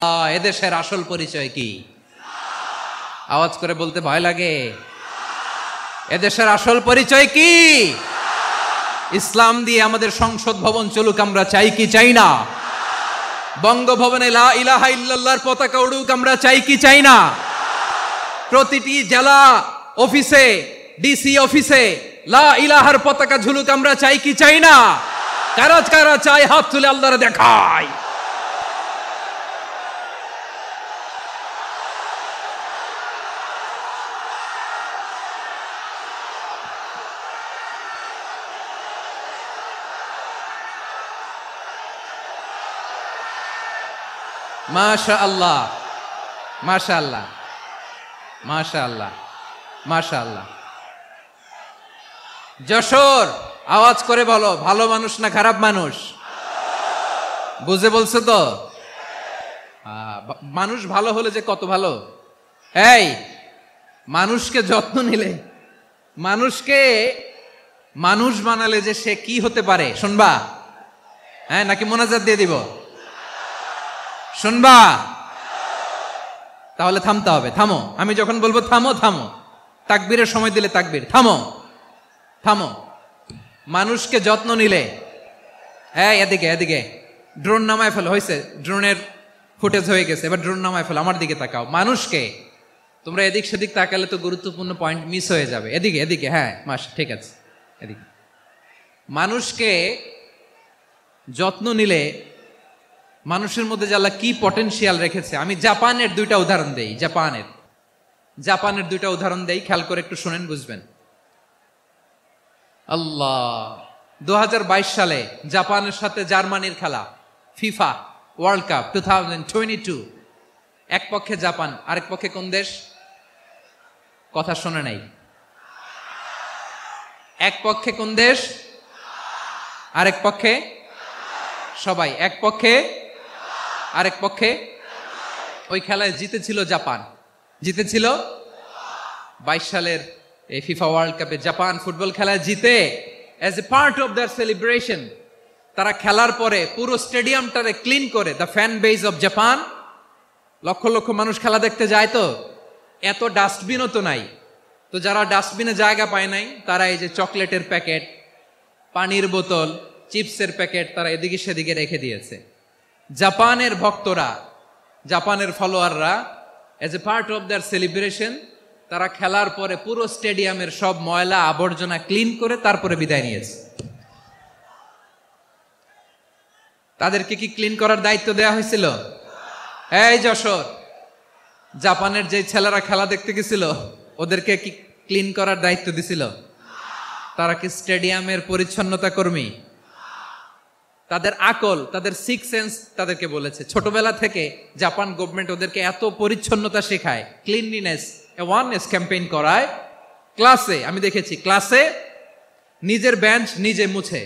এদেশের আসল পরিচয় কি? আওয়াজ করে বলতে ভয় লাগে। এদেশের আসল পরিচয় কি? ইসলাম দিয়ে আমাদের সংসদ ভবন চলুক, আমরা চাই কি চাই না? বঙ্গভবনে লা ইলাহা ইল্লাল্লাহর পতাকা উড়ুক, আমরা চাই কি চাই না? প্রতিটি জেলা অফিসে, ডিসি অফিসে লা ইলাহার পতাকা ঝুলুক, আমরা চাই কি চাই না? কারা কারা চাই হাত তুলে আল্লাহরে দেখায়। মাশাআল্লাহ, মাশাআল্লাহ, মাশাআল্লাহ, মাশাআল্লাহ। যশোর, আওয়াজ করে বলো, ভালো মানুষ না খারাপ মানুষ? বুঝে বলছো তো? মানুষ ভালো হলে যে কত ভালো। এই মানুষকে যত্ন নিলে, মানুষকে মানুষ বানালে যে সে কি হতে পারে শুনবা? হ্যাঁ, নাকি মোনাজাত দিয়ে দিব? শুনবা? তাহলে থামতে হবে। থামো, আমি যখন বলবো থামো থামো, তাকবীরের সময় দিলে তাকবীর। থামো থামো। মানুষকে যত্ন নিলে, হ্যাঁ এদিকে এদিকে, ড্রোন নামায় ফেলো। হয়েছে, ড্রোনের ফুটেজ হয়ে গেছে, এবার ড্রোন নামায় ফেলো। আমার দিকে তাকাও। মানুষকে, তোমরা এদিক সেদিক তাকালে তো গুরুত্বপূর্ণ পয়েন্ট মিস হয়ে যাবে। এদিকে এদিকে, হ্যাঁ ঠিক আছে, এদিকে। মানুষকে যত্ন নিলে মানুষের মধ্যে আল্লাহ কি পটেনশিয়াল রেখেছে। আমি জাপানের দুইটা উদাহরণ দেই। জাপানের দুইটা উদাহরণ দেই, খেয়াল করে একটু শুনেন, বুঝবেন। আল্লাহ, 2022 সালে জাপানের সাথে জার্মানির খেলা, ফিফা ওয়ার্ল্ড কাপ 2022। এক পক্ষে জাপান, আরেক পক্ষে কোন দেশ? কথা শোনে নাই। এক পক্ষে কোন দেশ? আরেক পক্ষে? সবাই এক পক্ষে, আরেক পক্ষে। ওই খেলায় জিতেছিল জাপান, জিতেছিল 22 সালের এই ফিফা ওয়ার্ল্ড কাপে। জাপান ফুটবল খেলায় জিতে, as a part of their celebration, তারা খেলার পরে পুরো স্টেডিয়ামটারে ক্লিন করে। The fan base of Japan, lakh lakh মানুষ খেলা দেখতে যায়, তো এত ডাস্টবিনও তো নাই। তো যারা ডাস্টবিনে জায়গা পায় নাই, তারা এই যে চকলেটের প্যাকেট, পানির বোতল, চিপসের প্যাকেট তারা এদিকে সেদিকে রেখে দিয়েছে। জাপানের ভক্তরা, জাপানের ফলোয়াররা, as a part of their celebration, তারা খেলার পরে পুরো স্টেডিয়ামের সব ময়লা আবর্জনা ক্লিন করে তারপরে বিদায় নিয়েছে। তাদেরকে কি ক্লিন করার দায়িত্ব দেওয়া হয়েছিল? এই যশোর, জাপানের যে ছেলেরা খেলা দেখতে গেছিল, ওদেরকে কি ক্লিন করার দায়িত্ব দিছিল? তারা কি স্টেডিয়ামের পরিচ্ছন্নতা কর্মী? তাদের আকল, তাদের সিক্স সেন্স তাদেরকে বলেছে। ছোটবেলা থেকে জাপান গভর্নমেন্ট ওদেরকে এত পরিচ্ছন্নতা শেখায়, ক্লিনলিনেস অ্যাওয়ারনেস ক্যাম্পেইন করায়। ক্লাসে আমি দেখেছি, ক্লাসে নিজের বেঞ্চ নিজে মুছে,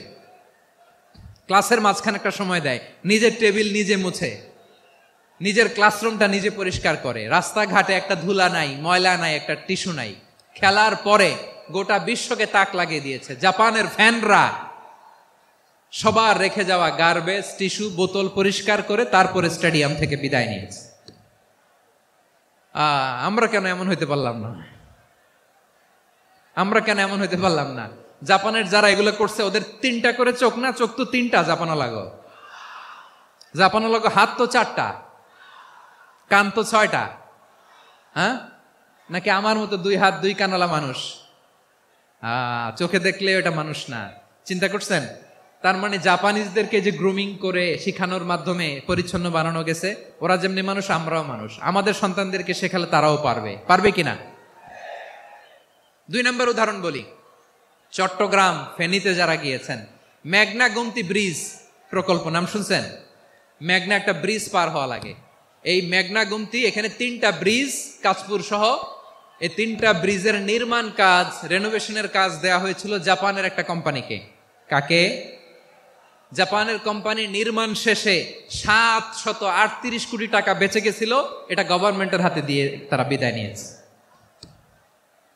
ক্লাসের মাঝখানে একটা সময় দেয়, নিজের টেবিল নিজে মুছে, নিজের ক্লাসরুমটা নিজে পরিষ্কার করে। রাস্তাঘাটে একটা ধুলা নাই, ময়লা নাই, একটা টিস্যু নাই। খেলার পরে গোটা বিশ্বকে তাক লাগিয়ে দিয়েছে। জাপানের ফ্যানরা সবার রেখে যাওয়া গার্বেজ, টিস্যু, বোতল পরিষ্কার করে তারপরে স্টেডিয়াম থেকে বিদায় নিয়েছে। আমরা কেন এমন হইতে পারলাম না? আমরা কেন এমন হইতে পারলাম না? জাপানের যারা এগুলো করছে, ওদের 3টা করে চোখ না? চোখ তো 3টা। জাপানো লাগো, জাপানো লাগো। হাত তো 4টা, কান তো 6টা। হ্যাঁ, নাকি আমার মতো 2 হাত 2 কানওয়ালা মানুষ? চোখে দেখলে ওটা মানুষ না। চিন্তা করছেন? তার মানে জাপানিজদেরকে যে গ্রুমিং করে শিখানোর মাধ্যমে পরিচ্ছন্ন বানানো গেছে। ওরা যেমনি মানুষ, আমরাও মানুষ। আমাদের সন্তানদেরকে শেখালে তারাও পারবে। পারবে কিনা? 2 নম্বর উদাহরণ বলি। চট্টগ্রাম, ফেনীতে যারা গিয়েছেন, মেঘনা গোমতী ব্রিজ প্রকল্প নাম শুনছেন? মেঘনা একটা ব্রিজ পার হওয়া লাগে। এই মেঘনা গোমতী, এখানে 3টা ব্রিজ, কাঁচপুর সহ, এই 3টা ব্রিজের নির্মাণ কাজ, রেনোভেশনের কাজ দেয়া হয়েছিল জাপানের একটা কোম্পানিকে। কাকে? জাপানের কোম্পানি। নির্মাণ শেষে 738 কোটি টাকা বেঁচে গেছিল, এটা গভর্নমেন্টের হাতে দিয়ে তারা বিদায় নিয়েছে।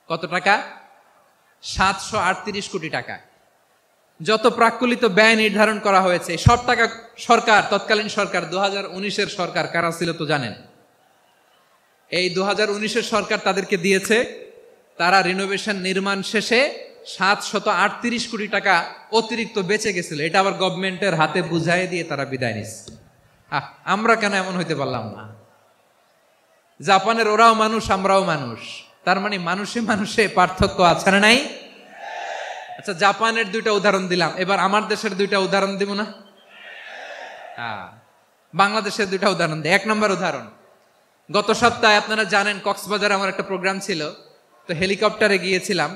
কত টাকা? 738 কোটি টাকা। যত প্রাক্কলিত ব্যয় নির্ধারণ করা হয়েছে সব টাকা সরকার, তৎকালীন সরকার 2019-এর সরকার, কারা ছিল তো জানেন। এই 2019-এর সরকার তাদেরকে দিয়েছে, তারা রিনোভেশন নির্মাণ শেষে 738 কোটি টাকা অতিরিক্ত বেঁচে গেছিল। এটা আবার গভর্নমেন্টের হাতে বুঝাই দিয়ে তারা বিদায় নিচ্ছে। আমরা কেন এমন হইতে পারলাম না? জাপানের ওরাও মানুষ, আমরাও মানুষ, তার মানে মানুষে মানুষে পার্থক্য আছে না নাই? আচ্ছা, জাপানের দুইটা উদাহরণ দিলাম, এবার আমার দেশের দুইটা উদাহরণ দিব না? বাংলাদেশের দুইটা উদাহরণ দিই। 1 নম্বর উদাহরণ, গত সপ্তাহে আপনারা জানেন কক্সবাজারে আমার একটা প্রোগ্রাম ছিল, তো হেলিকপ্টারে গিয়েছিলাম।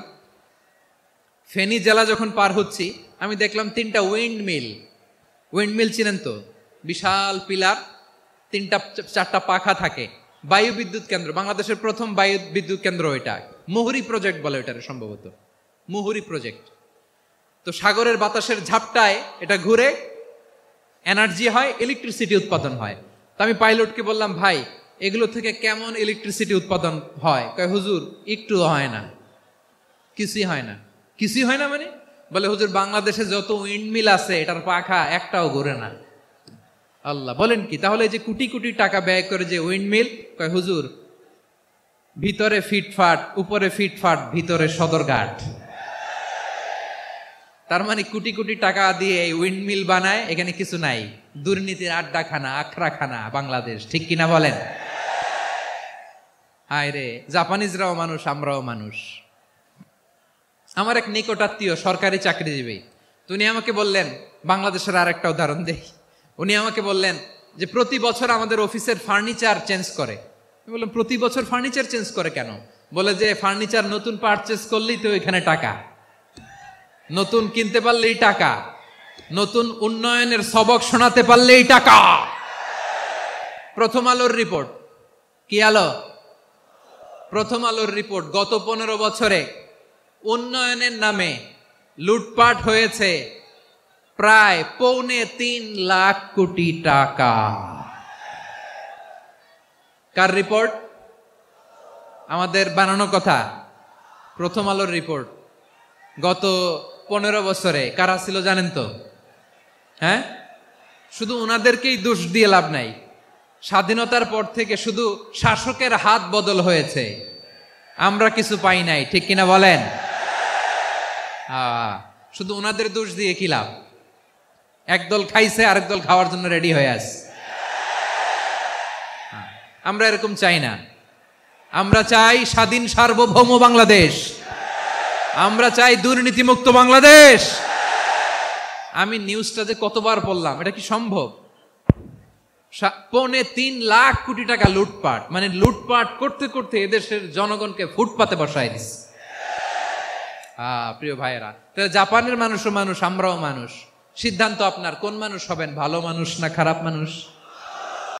ফেনী জেলা যখন পার হচ্ছি আমি দেখলাম 3টা উইন্ডমিল চিনেন তো? বিশাল পিলার, 3টা-4টা পাখা থাকে। বায়ু বিদ্যুৎ কেন্দ্র, বাংলাদেশের প্রথম বায়ু বিদ্যুৎ কেন্দ্র এটা। মুহুরী প্রজেক্ট বলে এটারে, সম্ভবত মুহুরী প্রজেক্ট। তো সাগরের বাতাসের ঝাপটায় এটা ঘুরে এনার্জি হয়, ইলেকট্রিসিটি উৎপাদন হয়। তো আমি পাইলটকে বললাম, ভাই এগুলো থেকে কেমন ইলেকট্রিসিটি উৎপাদন হয়? কয়, হুজুর একটু হয় না, কিছুই হয় না। কিছুই হয় না মানে? বলে, হুজুর বাংলাদেশে যত উইন্ডমিল আছে এটার পাখা একটাও ঘুরে না। আল্লাহ, বলেন কি? তাহলে যে কোটি কোটি টাকা ব্যয় করে যে উইন্ডমিল, কয় হুজুর ভিতরে ফিটফাট, উপরে ফিটফাট, ভিতরে সদরঘাট। তার মানে কোটি কোটি টাকা দিয়ে এই উইন্ডমিল বানায়, এখানে কিছু নাই। দুর্নীতির আড্ডাখানা, আখড়াখানা বাংলাদেশ, ঠিক কিনা বলেন? হায় রে, জাপানিজরাও মানুষ, আমরাও মানুষ। আমার এক নিকটাত্মীয় সরকারি চাকরিজীবী, উনি আমাকে বললেন, বাংলাদেশের আর একটা উদাহরণ দেই। উনি আমাকে বললেন যে প্রতি বছর আমাদের অফিসের ফার্নিচার চেঞ্জ করে। আমি বললাম, প্রতি বছর ফার্নিচার চেঞ্জ করে কেন? বলে যে ফার্নিচার নতুন পারচেজ করলেই তো এখানে টাকা, নতুন কিনতে পারলেই টাকা, নতুন উন্নয়নের সবক শোনাতে পারলেই টাকা। প্রথম আলোর রিপোর্ট, কি আলো? প্রথম আলোর রিপোর্ট, গত 15 বছরে উন্নয়নের নামে লুটপাট হয়েছে প্রায় 3.25 লাখ কোটি টাকা। কার রিপোর্ট? আমাদের বানানো কথা। প্রথম আলোর রিপোর্ট। গত 15 বছরে কারা ছিল জানেন তো? হ্যাঁ, শুধু ওনাদেরকেই দোষ দিয়ে লাভ নাই। স্বাধীনতার পর থেকে শুধু শাসকের হাত বদল হয়েছে, আমরা কিছু পাই নাই, ঠিক কিনা বলেন? শুধু ওনাদের দোষ দিয়ে কি লাভ? একদল খাইছে, আরেক দল খাওয়ার জন্য রেডি হয়ে আছে। আমরা এরকম চাই না। আমরা চাই স্বাধীন সার্বভৌম বাংলাদেশ। আমরা চাই দুর্নীতিমুক্ত বাংলাদেশ। আমি নিউজটা যে কতবার পড়লাম, এটা কি সম্ভব? 3.25 লাখ কোটি টাকা লুটপাট, মানে লুটপাট করতে করতে এদেশের জনগণকে ফুটপাতে বসায় দিচ্ছে। প্রিয় ভাইয়েরা, তাহলে জাপানের মানুষও মানুষ, আমরাও মানুষ। সিদ্ধান্ত আপনার, কোন মানুষ হবেন, ভালো মানুষ না খারাপ মানুষ?